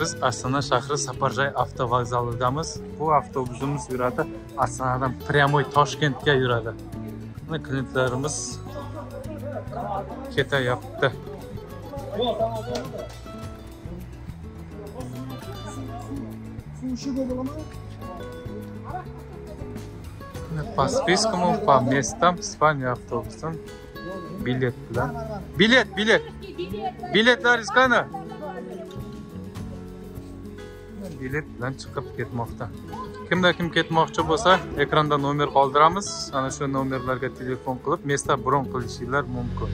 Biz Astana shahri Saparjay avtovokzalidamiz. Bu avtobusimiz yuradi Astanadan прямой Toshkentga yuradi. Mana klientlarimiz ketayapti. По спискам, по местам Испания автобусdan bilet bilan. Bilet. Biletlar iskana. Bilet bilan chiqib ketmoqda. Kimda kim ketmoqchi bo'lsa, ekranda nomer qoldiramiz. Ana shu nomerlarga telefon qilib, mesta bron qilishingiz mumkin.